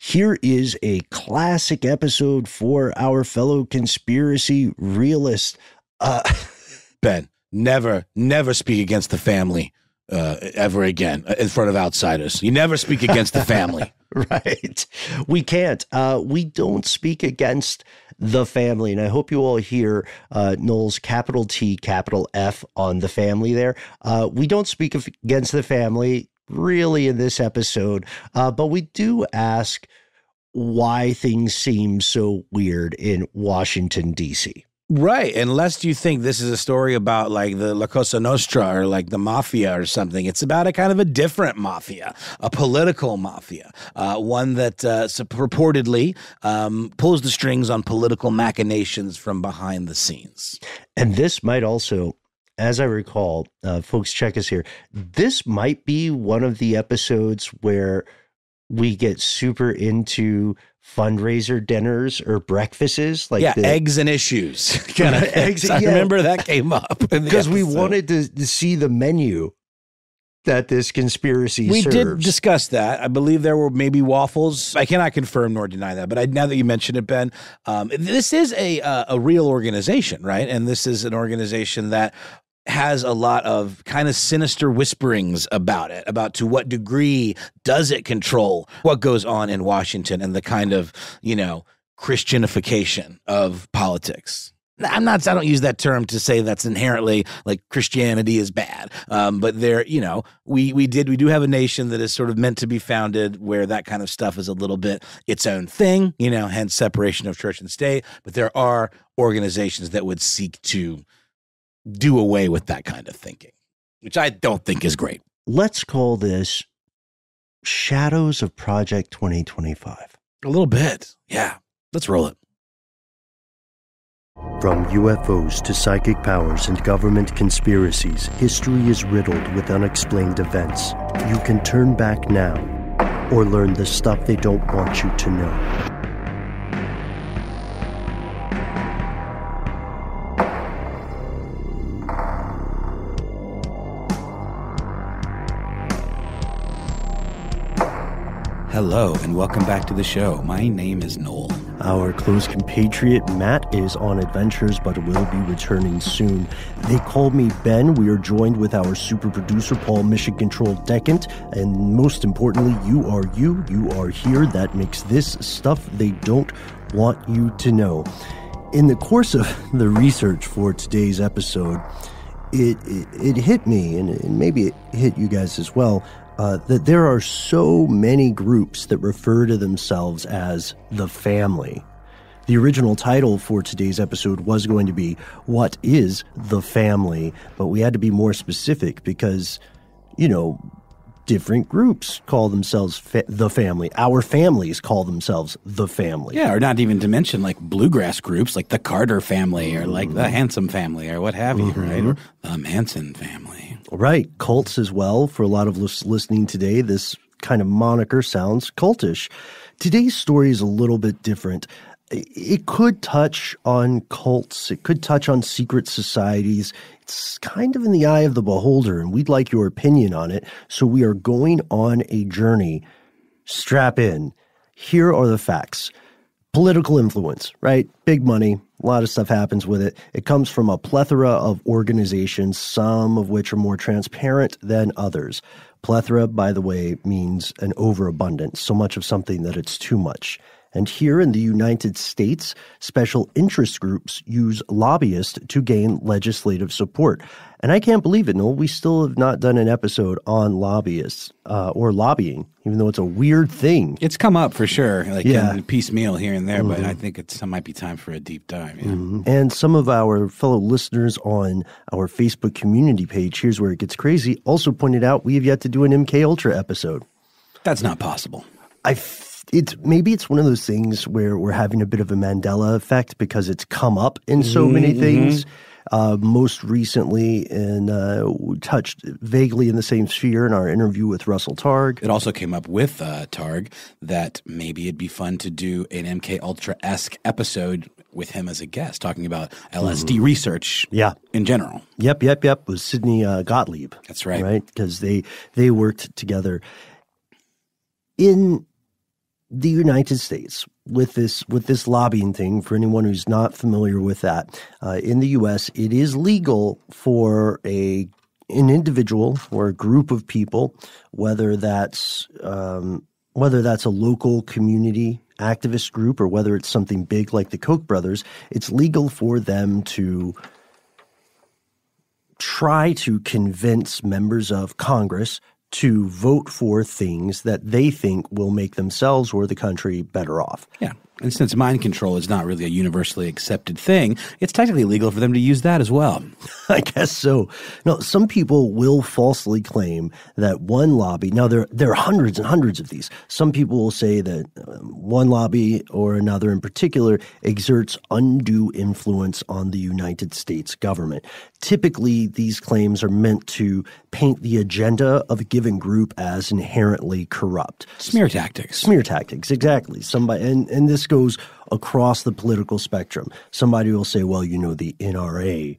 Here is a classic episode for our fellow conspiracy realists. Ben, never speak against the family ever again in front of outsiders. You never speak against the family. Right. We can't. We don't speak against the family. And I hope you all hear Noel's capital T, capital F on the family there. We don't speak against the family really in this episode, but we do ask why things seem so weird in Washington, D.C. Right. Unless you think this is a story about like the La Cosa Nostra or like the mafia or something. It's about a kind of a different mafia, a political mafia, one that purportedly pulls the strings on political machinations from behind the scenes. And this might also, as I recall, folks, check us here. This might be one of the episodes where we get super into fundraiser dinners or breakfasts, like eggs and issues. Kind of eggs. I remember that came up because we wanted to see the menu that this conspiracy serves. We did discuss that. I believe there were maybe waffles. I cannot confirm nor deny that, but now that you mention it, Ben, this is a real organization, right? And this is an organization that has a lot of kind of sinister whisperings about it, about to what degree does it control what goes on in Washington and the kind of, Christianification of politics. I don't use that term to say that's inherently like Christianity is bad. But there, we do have a nation that is sort of meant to be founded where that kind of stuff is a little bit its own thing, hence separation of church and state. But there are organizations that would seek to do away with that kind of thinking, which I don't think is great. Let's call this Shadows of Project 2025. A little bit. Yeah. Let's roll it. From UFOs to psychic powers and government conspiracies, history is riddled with unexplained events. You can turn back now or learn the stuff they don't want you to know. Hello, and welcome back to the show. My name is Noel. Our close compatriot Matt is on adventures, but will be returning soon. They call me Ben. We are joined with our super producer, Paul Mission Control Decant. And most importantly, you are here. That makes this stuff they don't want you to know. In the course of the research for today's episode, it hit me, and maybe it hit you guys as well, that there are so many groups that refer to themselves as the family. The original title for today's episode was going to be, What is the Family? But we had to be more specific because, different groups call themselves the family. Our families call themselves the family. Yeah, or not even to mention like bluegrass groups like the Carter family or like the Handsome family or what have you, right? Or the Manson family. Right. Cults as well. For a lot of listening today, this kind of moniker sounds cultish. Today's story is a little bit different. It could touch on cults. It could touch on secret societies. It's kind of in the eye of the beholder, and we'd like your opinion on it. So we are going on a journey. Strap in. Here are the facts. Political influence, right? Big money. A lot of stuff happens with it. It comes from a plethora of organizations, some of which are more transparent than others. Plethora, by the way, means an overabundance, so much of something that it's too much. And here in the United States, special interest groups use lobbyists to gain legislative support. And I can't believe it, Noel. We still have not done an episode on lobbyists or lobbying, even though it's a weird thing. It's come up for sure, in piecemeal here and there, but I think it might be time for a deep dive. Yeah. And some of our fellow listeners on our Facebook community page, here's where it gets crazy, also pointed out we have yet to do an MK Ultra episode. That's not possible. Maybe it's one of those things where we're having a bit of a Mandela effect because it's come up in so many things. Most recently, touched vaguely in the same sphere in our interview with Russell Targ. It also came up with Targ that maybe it'd be fun to do an MK Ultra-esque episode with him as a guest, talking about LSD research in general. Yep. With Sidney Gottlieb. That's right. Right? Because they worked together. In the United States, with this lobbying thing, for anyone who's not familiar with that, in the U.S., it is legal for an individual or a group of people, whether that's a local community activist group or whether it's something big like the Koch brothers, it's legal for them to try to convince members of Congress to vote for things that they think will make themselves or the country better off. Yeah. And since mind control is not really a universally accepted thing, it's technically legal for them to use that as well. I guess so. No, some people will falsely claim that one lobby – now, there are hundreds and hundreds of these. Some people will say that one lobby or another in particular exerts undue influence on the United States government. Typically, these claims are meant to paint the agenda of a given group as inherently corrupt. Smear tactics. Smear tactics, exactly. And this goes across the political spectrum. Somebody will say, well, the NRA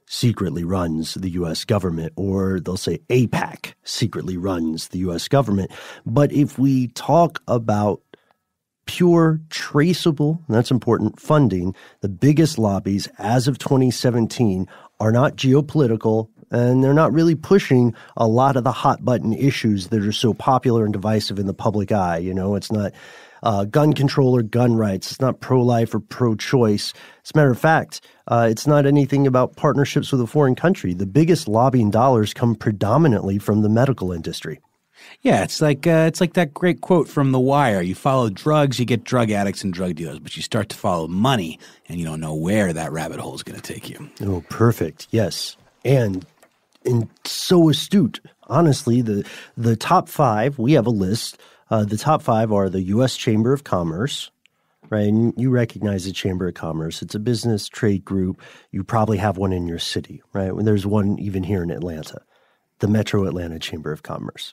secretly runs the U.S. government, or they'll say AIPAC secretly runs the U.S. government. But if we talk about pure, traceable, and that's important, funding, the biggest lobbies as of 2017 are not geopolitical, and they're not really pushing a lot of the hot-button issues that are so popular and divisive in the public eye. It's not gun control or gun rights. It's not pro-life or pro-choice. As a matter of fact, it's not anything about partnerships with a foreign country. The biggest lobbying dollars come predominantly from the medical industry. Yeah, it's like that great quote from The Wire. You follow drugs, you get drug addicts and drug dealers, but you start to follow money, and you don't know where that rabbit hole is going to take you. Oh, perfect. Yes. And so astute. Honestly, the top five, we have a list. The top five are the U.S. Chamber of Commerce, right? And you recognize the Chamber of Commerce. It's a business trade group. You probably have one in your city, right? There's one even here in Atlanta, the Metro Atlanta Chamber of Commerce.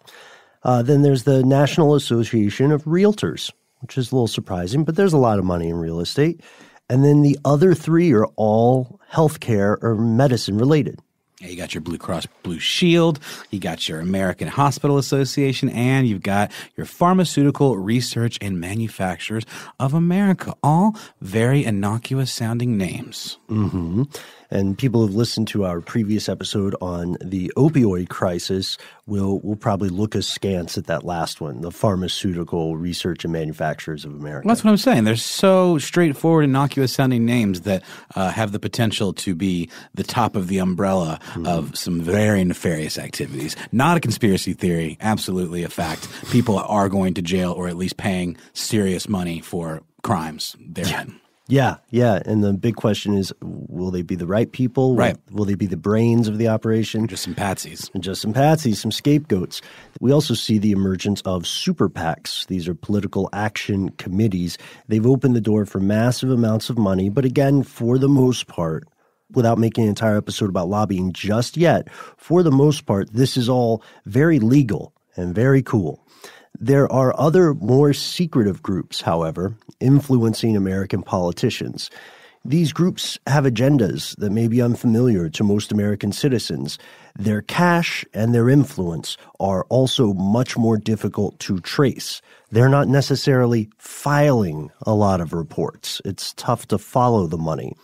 Then there's the National Association of Realtors, which is a little surprising, but there's a lot of money in real estate. And then the other three are all healthcare or medicine related. Yeah, you got your Blue Cross Blue Shield, you got your American Hospital Association, and you've got your Pharmaceutical Research and Manufacturers of America. All very innocuous sounding names. Mm-hmm. And people who've listened to our previous episode on the opioid crisis will probably look askance at that last one, the Pharmaceutical Research and Manufacturers of America. Well, that's what I'm saying. They're so straightforward, innocuous-sounding names that have the potential to be the top of the umbrella of some very nefarious activities. Not a conspiracy theory, absolutely a fact. People are going to jail or at least paying serious money for crimes therein. Yeah. And the big question is, will they be the right people? Right. Will they be the brains of the operation? Just some patsies. Some scapegoats. We also see the emergence of super PACs. These are political action committees. They've opened the door for massive amounts of money. But again, for the most part, without making an entire episode about lobbying just yet, for the most part, this is all very legal and very cool. There are other more secretive groups, however, influencing American politicians. These groups have agendas that may be unfamiliar to most American citizens. Their cash and their influence are also much more difficult to trace. They're not necessarily filing a lot of reports. It's tough to follow the money.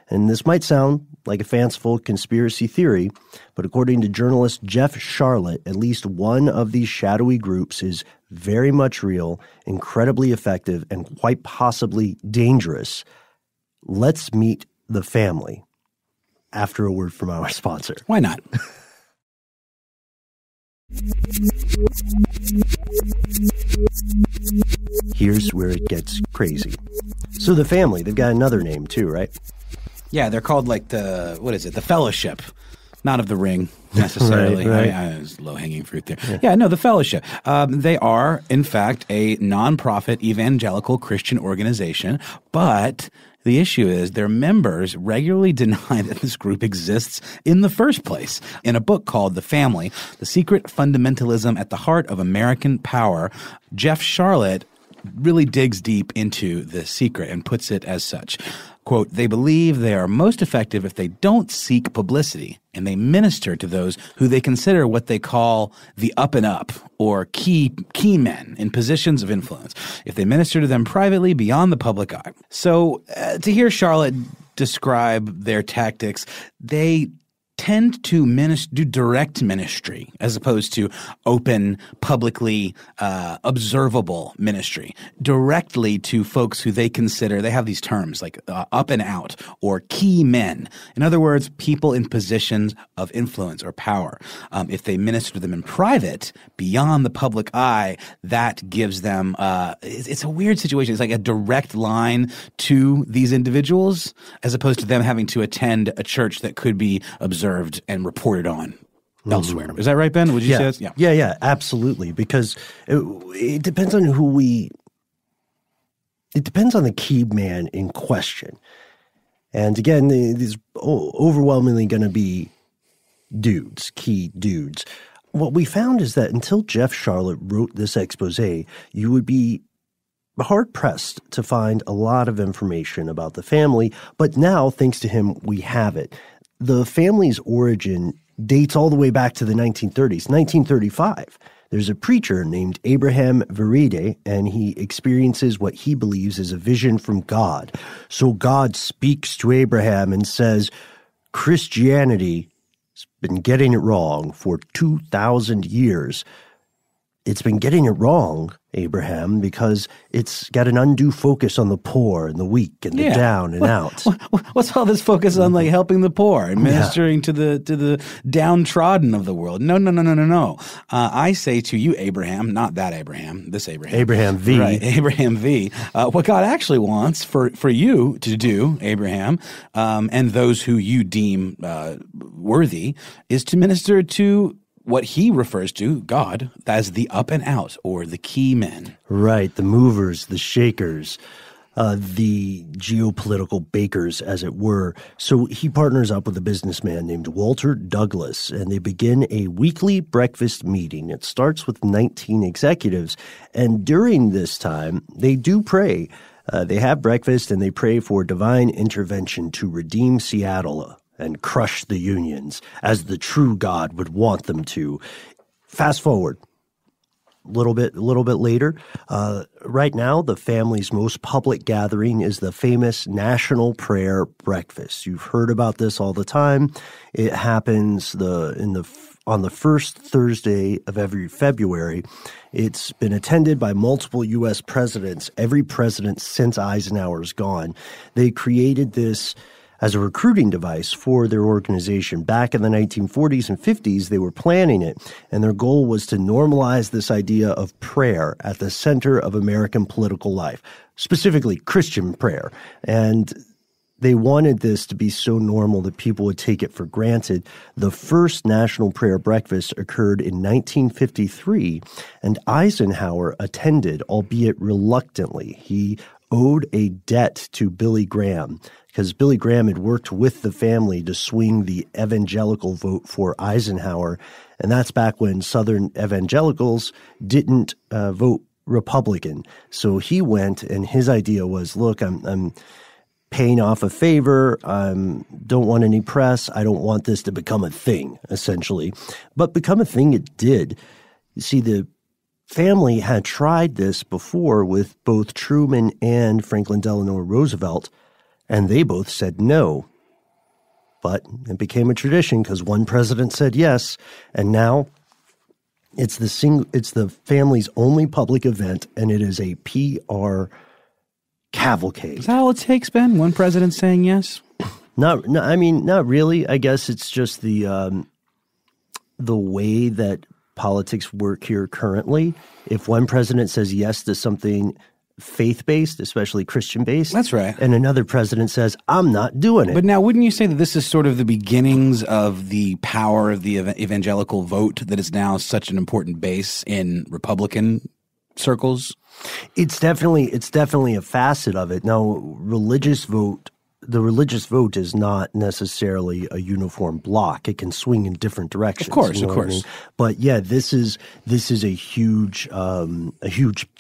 And this might sound like a fanciful conspiracy theory, but according to journalist Jeff Sharlet, at least one of these shadowy groups is very much real, incredibly effective, and quite possibly dangerous. Let's meet the family after a word from our sponsor. Why not? Here's where it gets crazy. So the family, they've got another name too, right? Yeah, they're called like the Fellowship. Not of the Ring, necessarily. Right. There's low-hanging fruit there. Yeah, the Fellowship. They are, in fact, a nonprofit evangelical Christian organization, but the issue is their members regularly deny that this group exists in the first place. In a book called The Family, The Secret Fundamentalism at the Heart of American Power, Jeff Sharlet really digs deep into the secret and puts it as such. Quote, they believe they are most effective if they don't seek publicity and they minister to those who they consider what they call the up and up or key men in positions of influence, if they minister to them privately beyond the public eye. So to hear Charlotte describe their tactics, they tend to do direct ministry as opposed to open, publicly observable ministry, directly to folks who they consider, they have these terms like up and out or key men. In other words, people in positions of influence or power. If they minister to them in private, beyond the public eye, that gives them it's a weird situation. It's like a direct line to these individuals as opposed to them having to attend a church that could be observed and reported on elsewhere. Is that right, Ben? Would you say that? Yeah, absolutely. Because it depends on it depends on the key man in question. And again, these overwhelmingly going to be key dudes. What we found is that until Jeff Sharlet wrote this expose, you would be hard-pressed to find a lot of information about the family. But now, thanks to him, we have it. The family's origin dates all the way back to the 1930s, 1935. There's a preacher named Abraham Vereide, and he experiences what he believes is a vision from God. So God speaks to Abraham and says, Christianity has been getting it wrong for 2,000 years. It's been getting it wrong, Abraham, because it's got an undue focus on the poor and the weak and the down and out. What's all this focus on, like helping the poor and ministering to the downtrodden of the world? No. I say to you, Abraham, not that Abraham, this Abraham. Abraham V. Right, Abraham V. What God actually wants for you to do, Abraham, and those who you deem worthy, is to minister to what he refers to, God, as the up and out or the key men. Right, the movers, the shakers, the geopolitical bakers, as it were. So he partners up with a businessman named Walter Douglas, and they begin a weekly breakfast meeting. It starts with 19 executives, and during this time, they do pray. They have breakfast, and they pray for divine intervention to redeem Seattle and crush the unions as the true God would want them to. Fast forward a little bit later. Right now, the family's most public gathering is the famous National Prayer Breakfast. You've heard about this all the time. It happens on the first Thursday of every February. It's been attended by multiple U.S. presidents, every president since Eisenhower's gone. They created this as a recruiting device for their organization. Back in the 1940s and 50s, they were planning it, and their goal was to normalize this idea of prayer at the center of American political life, specifically Christian prayer. And they wanted this to be so normal that people would take it for granted. The first National Prayer Breakfast occurred in 1953, and Eisenhower attended, albeit reluctantly. He owed a debt to Billy Graham, because Billy Graham had worked with the family to swing the evangelical vote for Eisenhower. And that's back when Southern evangelicals didn't vote Republican. So he went, and his idea was, look, I'm paying off a favor. Don't want any press. I don't want this to become a thing, essentially. But become a thing it did. You see, the family had tried this before with both Truman and Franklin Delano Roosevelt, and they both said no. But it became a tradition because one president said yes, and now it's the family's only public event, and it is a PR cavalcade. Is that all it takes, Ben? One president saying yes? Not really. I guess it's just the way that politics work here currently. If one president says yes to something faith-based, especially Christian-based. That's right. And another president says, I'm not doing it. But now, wouldn't you say that this is sort of the beginnings of the power of the evangelical vote that is now such an important base in Republican circles? It's definitely a facet of it. Now, religious vote the religious vote is not necessarily a uniform block. It can swing in different directions. Of course, you know of what I course. mean? But yeah, this is a huge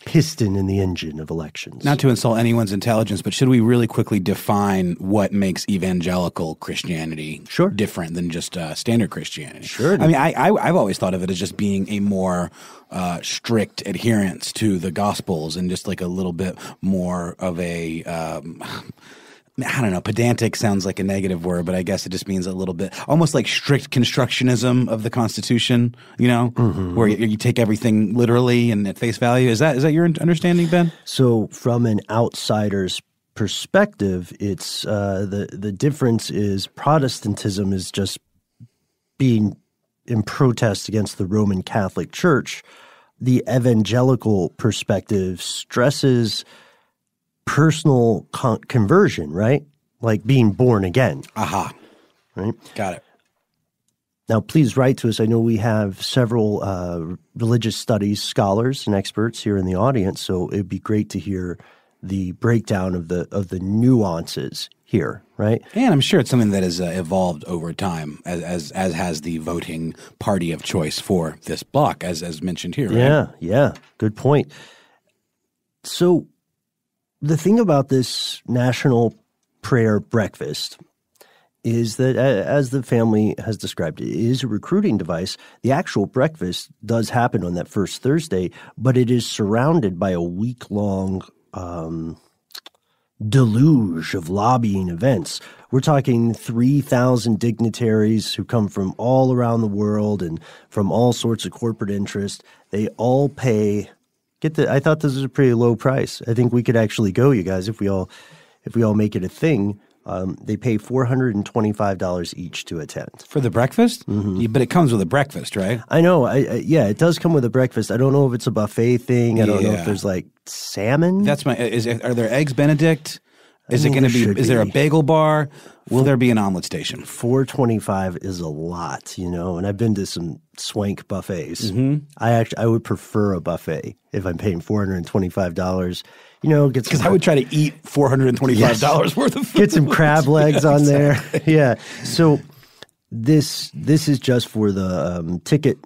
piston in the engine of elections. Not to insult anyone's intelligence, but should we really quickly define what makes evangelical Christianity Sure. different than just standard Christianity? Sure. I mean, I've always thought of it as just being a more strict adherence to the Gospels and just like a little bit more of a I don't know, pedantic sounds like a negative word, but I guess it just means a little bit, almost like strict constructionism of the Constitution, you know, where you take everything literally and at face value. Is that your understanding, Ben? So from an outsider's perspective, it's the difference is Protestantism is just being in protest against the Roman Catholic Church. The evangelical perspective stresses personal conversion, right? Like being born again. Aha. Right. Got it. Now, please write to us. I know we have several religious studies scholars and experts here in the audience, so it'd be great to hear the breakdown of the nuances here, right? And I'm sure it's something that has evolved over time, as has the voting party of choice for this block, as mentioned here. Right? Yeah. Good point. So the thing about this National Prayer Breakfast is that, as the family has described it is a recruiting device. The actual breakfast does happen on that first Thursday, but it is surrounded by a week-long deluge of lobbying events. We're talking 3,000 dignitaries who come from all around the world and from all sorts of corporate interests. They all pay. I thought this was a pretty low price. I think we could actually go, you guys, if we all make it a thing. They pay $425 each to attend For the breakfast? Mm-hmm. But it comes with a breakfast, right? I know. Yeah, it does come with a breakfast. I don't know if it's a buffet thing. I don't know if there's like salmon. That's are there eggs Benedict? Is it think going to there be? should Is there a be. bagel bar? Will there be an omelet station? $425 is a lot, you know. And I've been to some swank buffets. Mm-hmm. I would prefer a buffet if I'm paying $425. You know, get some Because I would try to eat $425 worth of food. get some crab legs on there. Yeah. So this is just for the ticket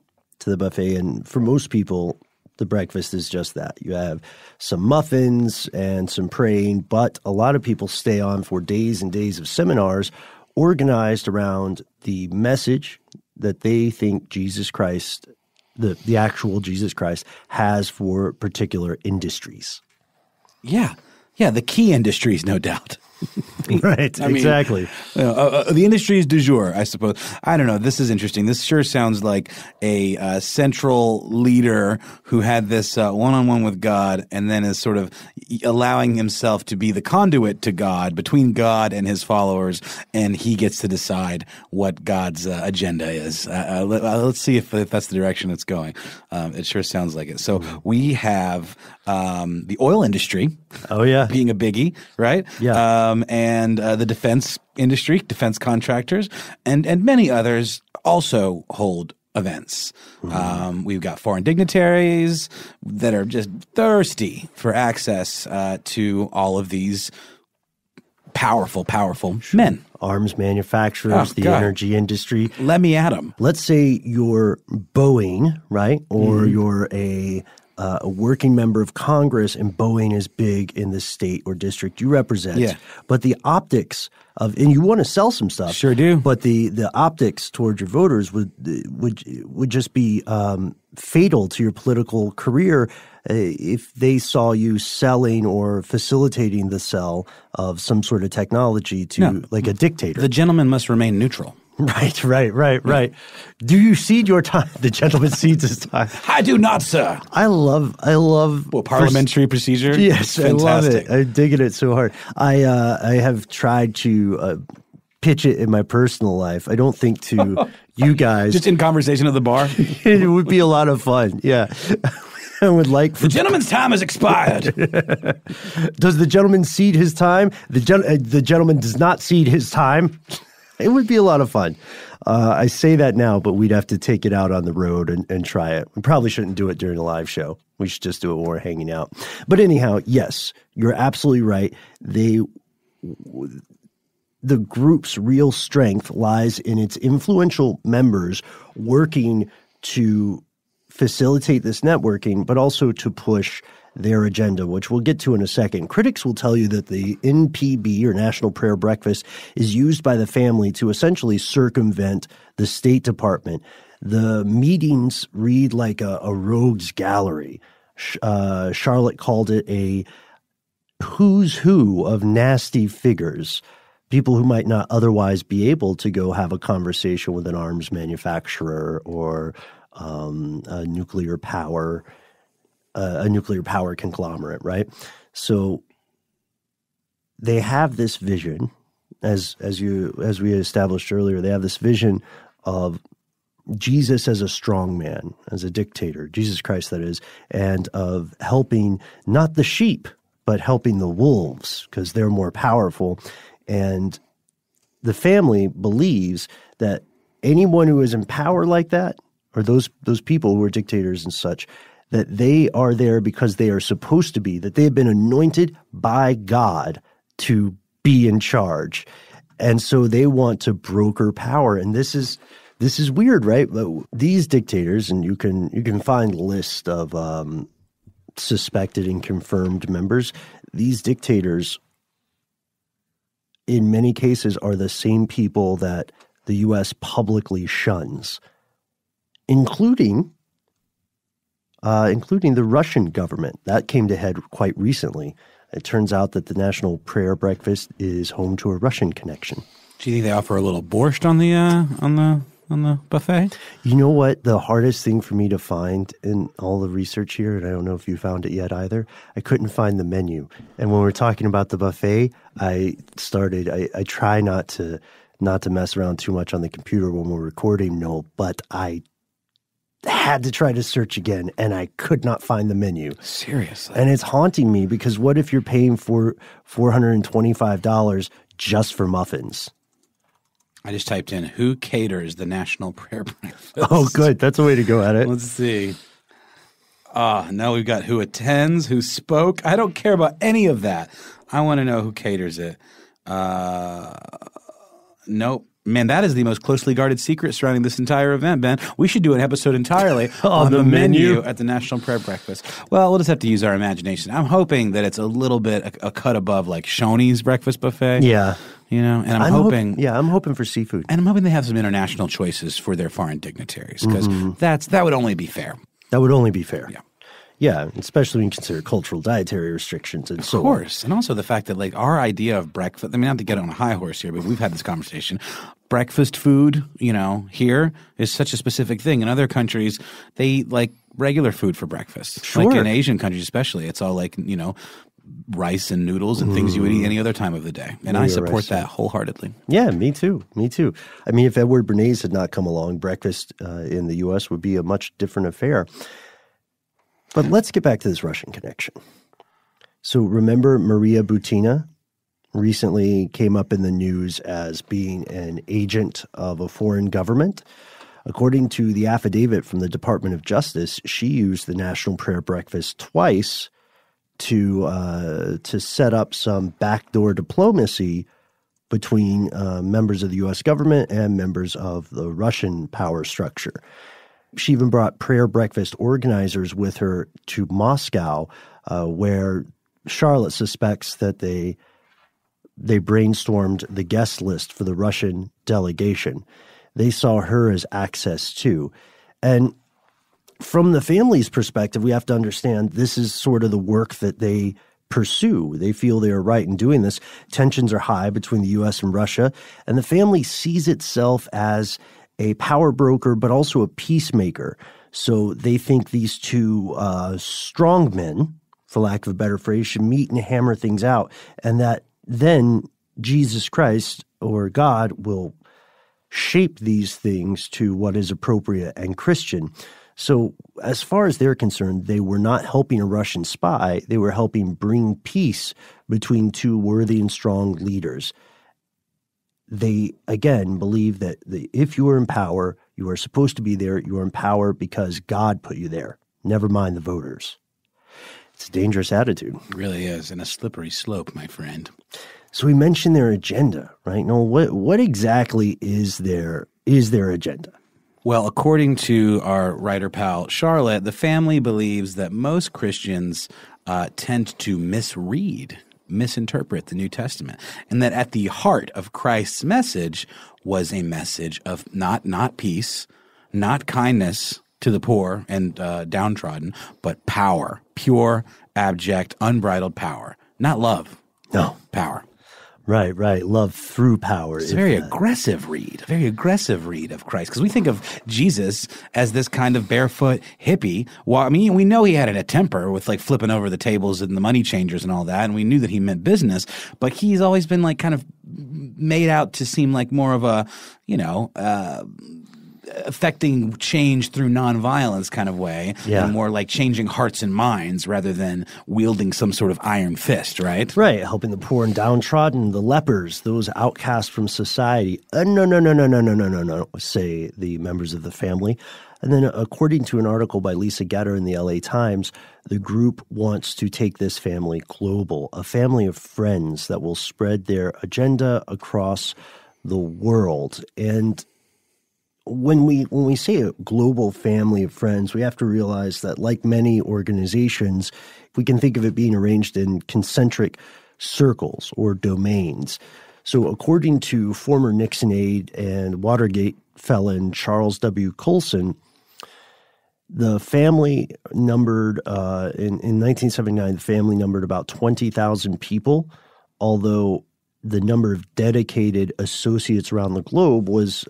to the buffet, and for most people, the breakfast is just that. You have some muffins and some praying, but a lot of people stay on for days and days of seminars organized around the message that they think Jesus Christ, the actual Jesus Christ, has for particular industries. Yeah, the key industries, no doubt. Right, I mean, exactly. The industries du jour, I suppose. I don't know. This is interesting. This sure sounds like a central leader who had this one-on-one with God and then is sort of allowing himself to be the conduit to God, between God and his followers, and he gets to decide what God's agenda is. Let's see if that's the direction it's going. It sure sounds like it. So we have the oil industry. Oh, yeah. Being a biggie, right? Yeah. And the defense industry, defense contractors, and many others also hold events. We've got foreign dignitaries that are just thirsty for access to all of these powerful men. Arms manufacturers, the energy industry. Let me at them. Let's say you're Boeing, right? Or you're a working member of Congress, and Boeing is big in the state or district you represent. Yeah. But the optics of, and you want to sell some stuff. Sure do. But the optics towards your voters would just be fatal to your political career if they saw you selling or facilitating the sell of some sort of technology to like a dictator. The gentleman must remain neutral. Right. Do you cede your time? The gentleman cedes his time. I do not, sir. I love Parliamentary procedure? Yes, Fantastic. I love it. I'm digging it so hard. I have tried to pitch it in my personal life. I don't think to you guys. Just in conversation at the bar? It would be a lot of fun. Yeah. I would like for The gentleman's time has expired. Does the gentleman cede his time? The gentleman does not cede his time. It would be a lot of fun. I say that now, but we'd have to take it out on the road and try it. We probably shouldn't do it during a live show. We should just do it when we're hanging out. But anyhow, yes, you're absolutely right. the group's real strength lies in its influential members working to facilitate this networking, but also to push their agenda, which we'll get to in a second. Critics will tell you that the NPB, or National Prayer Breakfast, is used by the family to essentially circumvent the State Department. The meetings read like a rogues gallery. Charlotte called it a who's who of nasty figures, people who might not otherwise be able to go have a conversation with an arms manufacturer or a nuclear power conglomerate, right? So they have this vision, as we established earlier, they have this vision of Jesus as a strong man, as a dictator, Jesus Christ, that is, and of helping not the sheep, but helping the wolves because they're more powerful. And the family believes that anyone who is in power like that, or those people who are dictators and such, that they are there because they are supposed to be, that they have been anointed by God to be in charge. And so they want to broker power. And this is weird, right? These dictators, and you can find lists of suspected and confirmed members. These dictators, in many cases, are the same people that the U.S. publicly shuns, including the Russian government. That came to head quite recently. It turns out that the National Prayer Breakfast is home to a Russian connection. Do you think they offer a little borscht on the buffet? You know what? The hardest thing for me to find in all the research here, and I don't know if you found it yet either, I couldn't find the menu. And when we're talking about the buffet, I try not to mess around too much on the computer when we're recording, but I had to try to search again, and I could not find the menu. Seriously. And it's haunting me because what if you're paying for $425 just for muffins? I just typed in, who caters the National Prayer Breakfast? Oh, good. That's a way to go at it. Let's see. Now we've got who attends, who spoke. I don't care about any of that. I want to know who caters it. Nope. Man, that is the most closely guarded secret surrounding this entire event, Ben. We should do an episode entirely on the menu at the National Prayer Breakfast. Well, we'll just have to use our imagination. I'm hoping that it's a little bit a cut above like Shoney's breakfast buffet. Yeah. You know, and I'm hoping I'm hoping for seafood. And I'm hoping they have some international choices for their foreign dignitaries because that would only be fair. That would only be fair. Yeah. Yeah, especially when you consider cultural dietary restrictions and so on. Of course. And also the fact that like our idea of breakfast, I mean, not to get on a high horse here, but we've had this conversation. Breakfast food, here is such a specific thing. In other countries, they eat like regular food for breakfast. Sure. Like in Asian countries especially, it's all like, rice and noodles and things you would eat any other time of the day. And I support that wholeheartedly. Yeah, me too. I mean, if Edward Bernays had not come along, breakfast in the U.S. would be a much different affair. But let's get back to this Russian connection. So remember Maria Butina recently came up in the news as being an agent of a foreign government. According to the affidavit from the Department of Justice, she used the National Prayer Breakfast twice to set up some backdoor diplomacy between members of the U.S. government and members of the Russian power structure. She even brought prayer breakfast organizers with her to Moscow, where Charlotte suspects that they brainstormed the guest list for the Russian delegation. They saw her as access too. And from the family's perspective, we have to understand this is sort of the work that they pursue. They feel they are right in doing this. Tensions are high between the U.S. and Russia, and the family sees itself as a power broker, but also a peacemaker. So they think these two strong men, for lack of a better phrase, should meet and hammer things out, and that then Jesus Christ or God will shape these things to what is appropriate and Christian. So as far as they're concerned, they were not helping a Russian spy. They were helping bring peace between two worthy and strong leaders. They, again, believe that if you are in power, you are supposed to be there. You are in power because God put you there. Never mind the voters. It's a dangerous attitude. It really is, and a slippery slope, my friend. So we mentioned their agenda, right? No, what exactly is their agenda? Well, according to our writer pal Charlotte, the family believes that most Christians tend to misinterpret the New Testament, and that at the heart of Christ's message was a message of not peace, not kindness to the poor and downtrodden, but power, pure, abject, unbridled power, not love. No. Power. Right. Love through power. It's a very aggressive read of Christ, because we think of Jesus as this kind of barefoot hippie. Well, I mean, we know he had a temper with like flipping over the tables and the money changers and all that, and we knew that he meant business, but he's always been like kind of made out to seem like more of a, affecting change through nonviolence kind of way, and more like changing hearts and minds rather than wielding some sort of iron fist, right? Right, helping the poor and downtrodden, the lepers, those outcasts from society. No, say the members of the family. And then according to an article by Lisa Getter in the LA Times, the group wants to take this family global, a family of friends that will spread their agenda across the world. And when we say a global family of friends, we have to realize that, like many organizations, we can think of it being arranged in concentric circles or domains. So according to former Nixon aide and Watergate felon Charles W. Colson, the family numbered, in 1979, the family numbered about 20,000 people, although the number of dedicated associates around the globe was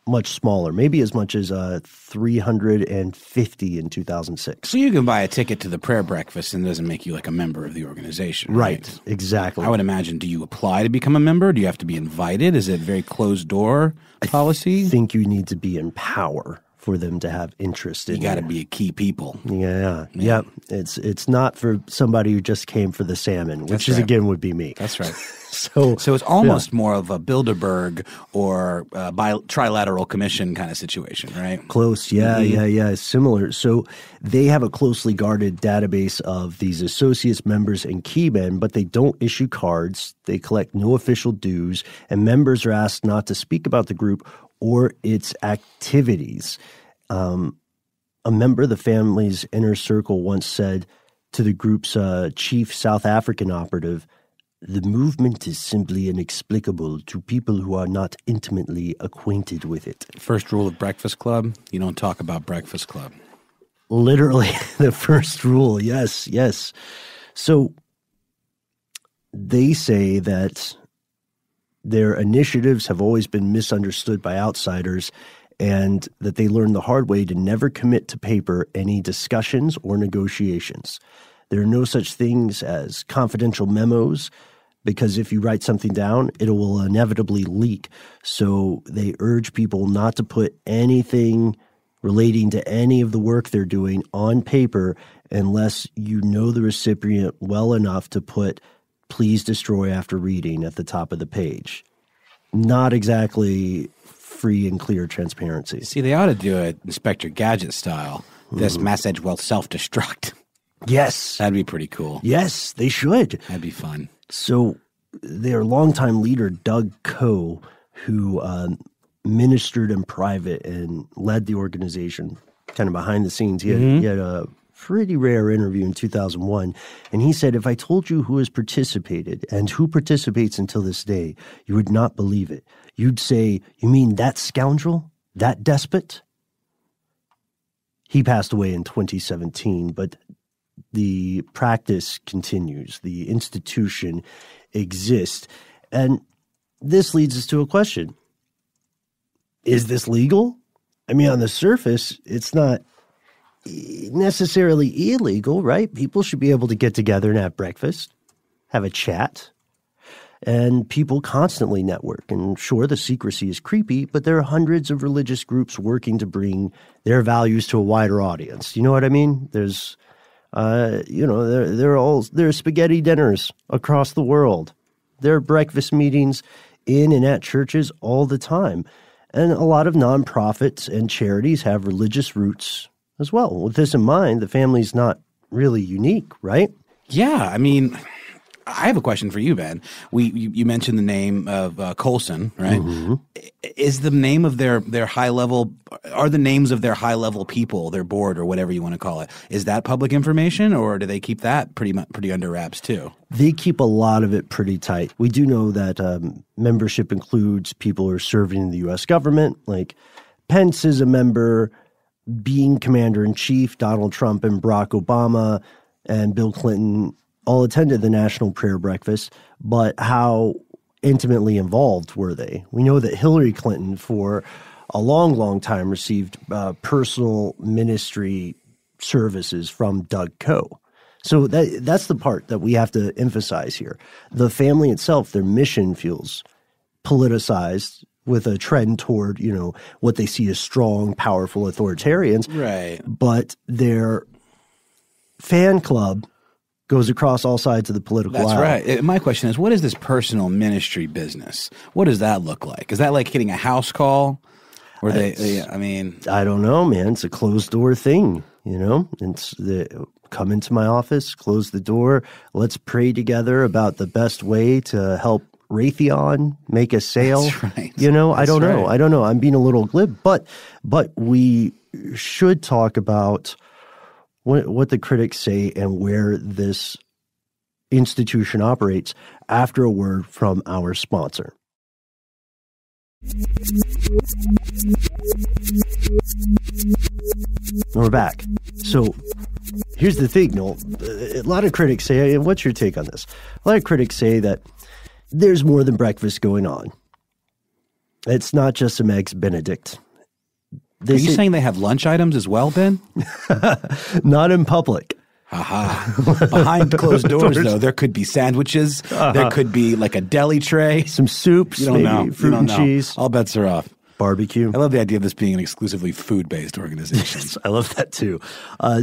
much smaller, maybe as much as 350 in 2006. So you can buy a ticket to the prayer breakfast and it doesn't make you like a member of the organization, right? Exactly. I would imagine, do you apply to become a member? Do you have to be invited? Is it very closed door policy? I think you need to be in power for them to have interest in you. Got to be a key people. Yeah. It's not for somebody who just came for the salmon, which again would be me. That's right. So it's almost more of a Bilderberg or trilateral commission kind of situation, right? Close, yeah, similar. So they have a closely guarded database of these associates, members, and keymen, but they don't issue cards. They collect no official dues, and members are asked not to speak about the group or its activities. A member of the family's inner circle once said to the group's chief South African operative, "The movement is simply inexplicable to people who are not intimately acquainted with it." First rule of Breakfast Club, you don't talk about Breakfast Club. Literally, the first rule, yes. So they say that their initiatives have always been misunderstood by outsiders, and that they learned the hard way to never commit to paper any discussions or negotiations. There are no such things as confidential memos, because if you write something down, it will inevitably leak. So they urge people not to put anything relating to any of the work they're doing on paper unless you know the recipient well enough to put "please destroy after reading" at the top of the page. Not exactly free and clear transparency. See, they ought to do it Inspector Gadget style. This message will self-destruct. Yes. That'd be pretty cool. Yes, they should. That'd be fun. So their longtime leader, Doug Coe, who ministered in private and led the organization kind of behind the scenes, he had a pretty rare interview in 2001, and he said, "If I told you who has participated and who participates until this day, you would not believe it. You'd say, 'You mean that scoundrel? That despot?'" He passed away in 2017, but the practice continues. The institution exists. And this leads us to a question. Is this legal? I mean, on the surface, it's not necessarily illegal, right? People should be able to get together and have breakfast, have a chat, and people constantly network. And sure, the secrecy is creepy, but there are hundreds of religious groups working to bring their values to a wider audience. You know what I mean? There's, there are spaghetti dinners across the world. There are breakfast meetings in and at churches all the time. And a lot of nonprofits and charities have religious roots as well. With this in mind, the family's not really unique, right? Yeah, I mean, I have a question for you, Ben. You mentioned the name of Colson, right? Mm-hmm. Is the name of their high level? Are the names of their high level people, their board or whatever you want to call it, is that public information, or do they keep that pretty under wraps too? They keep a lot of it pretty tight. We do know that membership includes people who are serving in the U.S. government, like Pence is a member, being commander-in-chief, Donald Trump and Barack Obama and Bill Clinton all attended the National Prayer Breakfast, but how intimately involved were they? We know that Hillary Clinton, for a long, long time, received personal ministry services from Doug Coe. So that's the part that we have to emphasize here. The family itself, their mission feels politicized with a trend toward, what they see as strong, powerful authoritarians. Right. But their fan club goes across all sides of the political aisle. That's right. My question is, what is this personal ministry business? What does that look like? Is that like getting a house call? Or I don't know, man. It's a closed door thing, come into my office, close the door. Let's pray together about the best way to help Raytheon make a sale. That's right. I don't know. I don't know. I'm being a little glib, but we should talk about what the critics say and where this institution operates after a word from our sponsor. We're back. So here's the thing, Noel. A lot of critics say, and what's your take on this? A lot of critics say that there's more than breakfast going on. It's not just some Eggs Benedict. Are you saying they have lunch items as well, Ben? Not in public. Aha. Behind closed doors, though, there could be sandwiches. There could be like a deli tray. Some soups, you don't maybe know. fruit and cheese. All bets are off. Barbecue. I love the idea of this being an exclusively food-based organization. I love that too.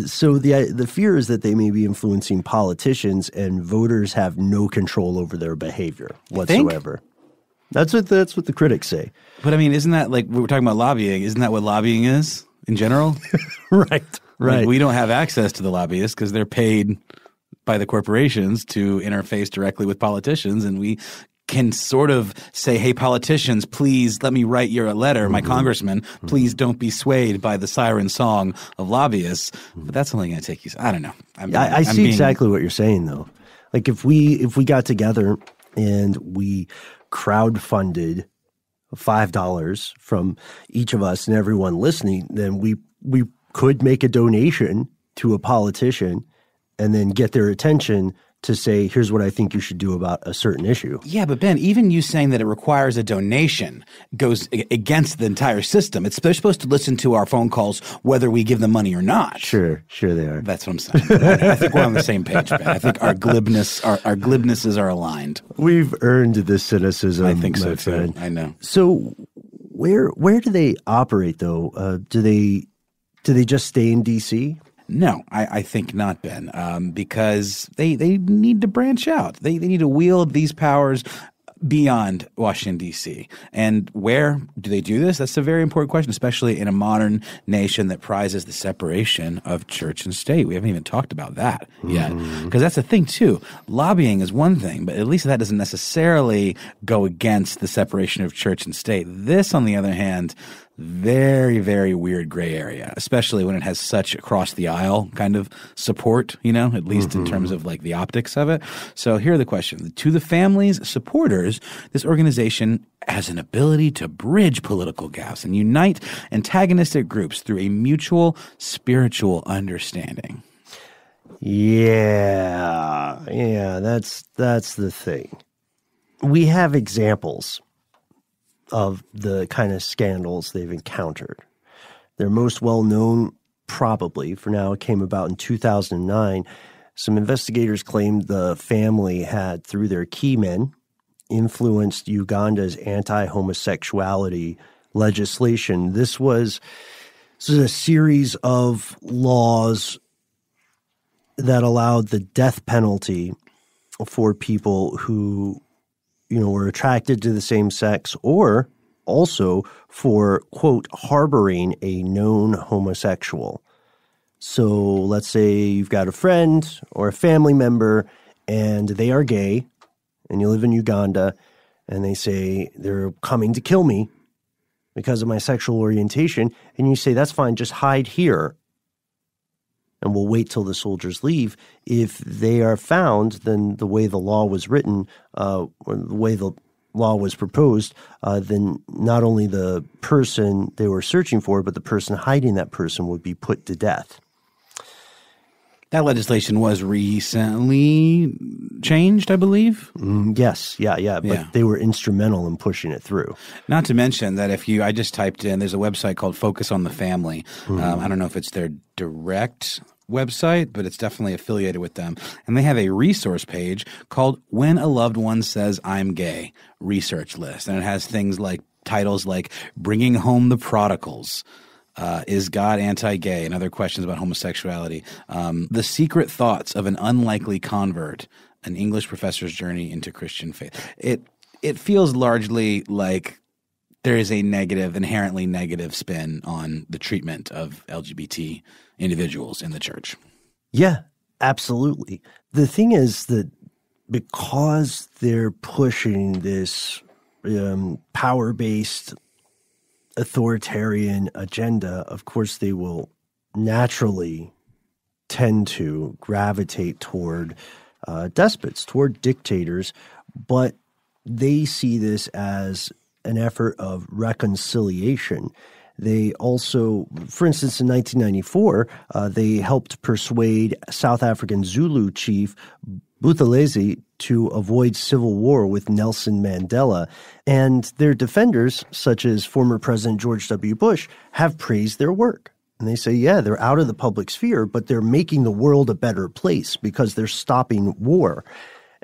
So the fear is that they may be influencing politicians and voters have no control over their behavior whatsoever. That's what the critics say. But I mean, isn't that like we were talking about lobbying? Isn't that what lobbying is in general? Right. Like we don't have access to the lobbyists because they're paid by the corporations to interface directly with politicians, and we can sort of say, hey, politicians, please let me write you a letter. My congressman, please don't be swayed by the siren song of lobbyists. But that's only going to take you – I don't know. I see exactly what you're saying, though. Like if we got together and we crowdfunded $5 from each of us and everyone listening, then we could make a donation to a politician and then get their attention to say, here's what I think you should do about a certain issue. Yeah, but Ben, even you saying that it requires a donation goes against the entire system. They're supposed to listen to our phone calls whether we give them money or not. Sure they are. That's what I'm saying. I think we're on the same page, Ben. I think our glibnesses are aligned. We've earned this cynicism. I think so friend. too. I know. So where do they operate though? Do they just stay in D.C.? No, I think not, Ben, because they need to branch out. They need to wield these powers beyond Washington, D.C. And where do they do this? That's a very important question, especially in a modern nation that prizes the separation of church and state. We haven't even talked about that yet, because that's the thing, too. Lobbying is one thing, but at least that doesn't necessarily go against the separation of church and state. This, on the other hand, very, very weird gray area, especially when it has such across the aisle kind of support, at least in terms of like the optics of it. So here are the questions. To the family's supporters, this organization has an ability to bridge political gaps and unite antagonistic groups through a mutual spiritual understanding. Yeah, that's the thing. We have examples of the kind of scandals they've encountered. Their most well-known, probably, for now, came about in 2009. Some investigators claimed the family had, through their key men, influenced Uganda's anti-homosexuality legislation. This was a series of laws that allowed the death penalty for people who were attracted to the same sex, or also for, quote, harboring a known homosexual. So let's say you've got a friend or a family member and they are gay, and you live in Uganda, and they say they're coming to kill me because of my sexual orientation, and you say, that's fine, just hide here, and we'll wait till the soldiers leave. If they are found, then the way the law was written, or the way the law was proposed, then not only the person they were searching for, but the person hiding that person would be put to death. That legislation was recently changed, I believe. Yes, yeah. But they were instrumental in pushing it through. Not to mention that I just typed in, there's a website called Focus on the Family. I don't know if it's their direct website, but it's definitely affiliated with them. And they have a resource page called When a Loved One Says I'm Gay research list. And it has things like titles like Bringing Home the Prodigals, Is God Anti-Gay? And other questions about homosexuality. The Secret Thoughts of an Unlikely Convert, an English professor's journey into Christian faith. It feels largely like there is a inherently negative spin on the treatment of LGBT individuals in the church. Yeah, absolutely. The thing is that because they're pushing this power-based authoritarian agenda, of course they will naturally tend to gravitate toward despots, toward dictators, but they see this as an effort of reconciliation. They also, for instance, in 1994, they helped persuade South African Zulu chief Buthelezi to avoid civil war with Nelson Mandela. And their defenders, such as former President George W. Bush, have praised their work. And they say, yeah, they're out of the public sphere, but they're making the world a better place because they're stopping war.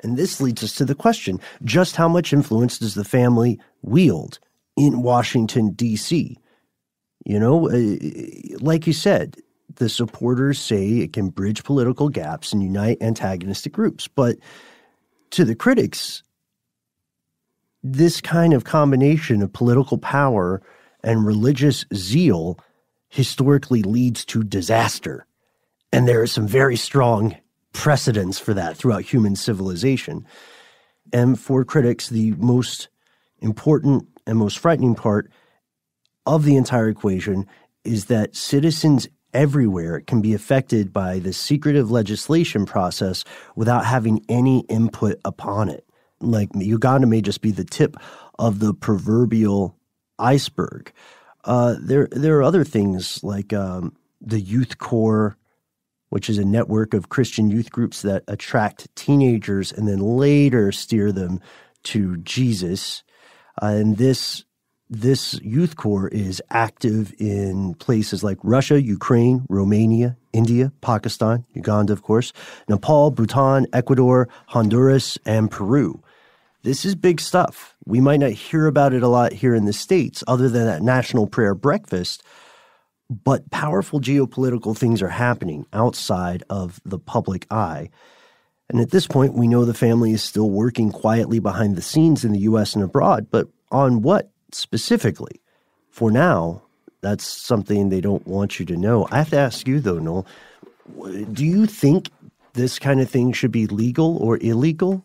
And this leads us to the question, just how much influence does the family wield in Washington, D.C.? You know, like you said, the supporters say it can bridge political gaps and unite antagonistic groups. But to the critics, this kind of combination of political power and religious zeal historically leads to disaster. And there are some very strong precedents for that throughout human civilization. And for critics, the most important and most frightening part of the entire equation is that citizens everywhere can be affected by the secretive legislation process without having any input upon it. Like Uganda may just be the tip of the proverbial iceberg. There are other things like the Youth Corps, which is a network of Christian youth groups that attract teenagers and then later steer them to Jesus. And this Youth Corps is active in places like Russia, Ukraine, Romania, India, Pakistan, Uganda, of course, Nepal, Bhutan, Ecuador, Honduras, and Peru. This is big stuff. We might not hear about it a lot here in the States other than at National Prayer Breakfast, but powerful geopolitical things are happening outside of the public eye. And at this point, we know the family is still working quietly behind the scenes in the U.S. and abroad, but on what specifically? For now, that's something they don't want you to know. I have to ask you, though, Noel, do you think this kind of thing should be legal or illegal?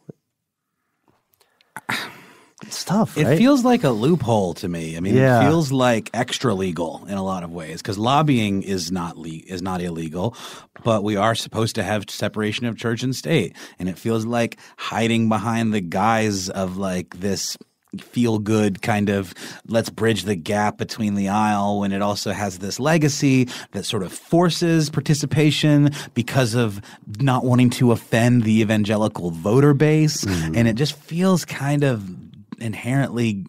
It's tough, right? It feels like a loophole to me. I mean, It feels like extra legal in a lot of ways because lobbying is not illegal, but we are supposed to have separation of church and state. And it feels like hiding behind the guise of like this feel-good kind of let's bridge the gap between the aisle when it also has this legacy that sort of forces participation because of not wanting to offend the evangelical voter base. And it just feels kind of inherently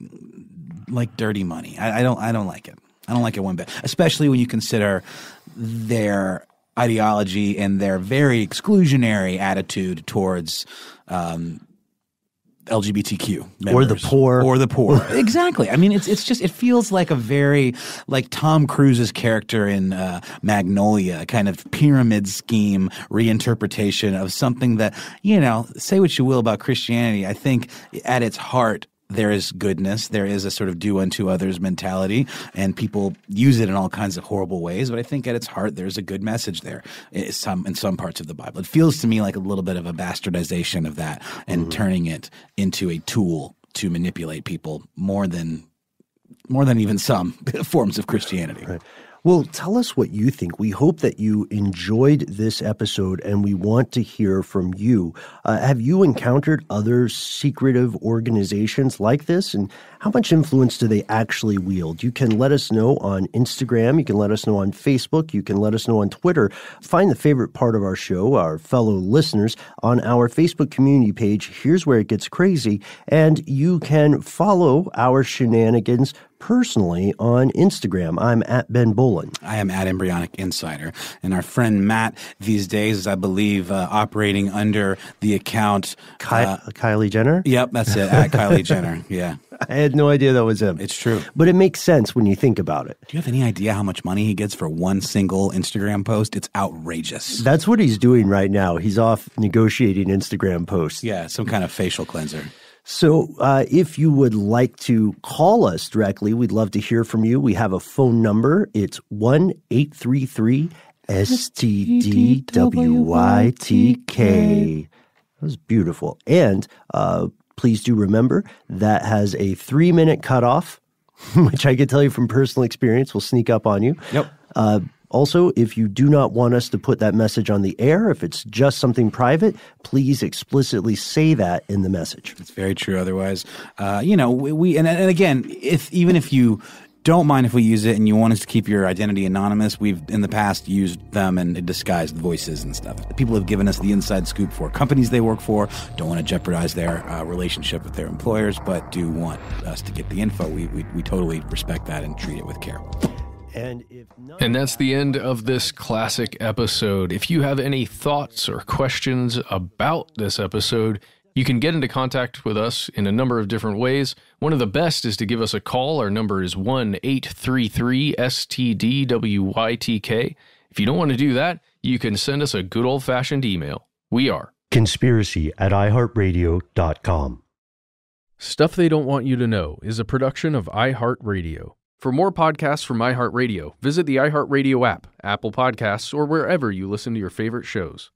like dirty money. I don't like it. I don't like it one bit, especially when you consider their ideology and their very exclusionary attitude towards LGBTQ members. Or the poor. Exactly. I mean, it's just, it feels like a very, like Tom Cruise's character in Magnolia, kind of pyramid scheme reinterpretation of something that, you know, say what you will about Christianity. I think at its heart, there is goodness. There is a sort of do unto others mentality, and people use it in all kinds of horrible ways. But I think at its heart, there's a good message there in some parts of the Bible. It feels to me like a little bit of a bastardization of that and turning it into a tool to manipulate people more than even some forms of Christianity. Right. Well, tell us what you think. We hope that you enjoyed this episode, and we want to hear from you. Have you encountered other secretive organizations like this, and how much influence do they actually wield? You can let us know on Instagram. You can let us know on Facebook. You can let us know on Twitter. Find the favorite part of our show, our fellow listeners, on our Facebook community page. Here's where it gets crazy. And you can follow our shenanigans personally on Instagram. I'm at Ben Bolin. I am at Embryonic Insider. And our friend Matt these days is, I believe, operating under the account Kylie Jenner? Yep, that's it. At Kylie Jenner. Yeah. I had no idea that was him. It's true. But it makes sense when you think about it. Do you have any idea how much money he gets for one single Instagram post? It's outrageous. That's what he's doing right now. He's off negotiating Instagram posts. Yeah, some kind of facial cleanser. So if you would like to call us directly, we'd love to hear from you. We have a phone number. It's 1-833-STDWYTK. That was beautiful. And please do remember that has a 3-minute cutoff, which I can tell you from personal experience will sneak up on you. Yep. Also, if you do not want us to put that message on the air, if it's just something private, please explicitly say that in the message. It's very true. Otherwise, we and again, even if you don't mind if we use it and you want us to keep your identity anonymous, we've in the past used them and disguised voices and stuff. People have given us the inside scoop for companies they work for, don't want to jeopardize their relationship with their employers, but do want us to get the info. We totally respect that and treat it with care. And that's the end of this classic episode. If you have any thoughts or questions about this episode, you can get into contact with us in a number of different ways. One of the best is to give us a call. Our number is 1-833-STDWYTK. If you don't want to do that, you can send us a good old-fashioned email. We are conspiracy@iheartradio.com. Stuff They Don't Want You to Know is a production of iHeartRadio. For more podcasts from iHeartRadio, visit the iHeartRadio app, Apple Podcasts, or wherever you listen to your favorite shows.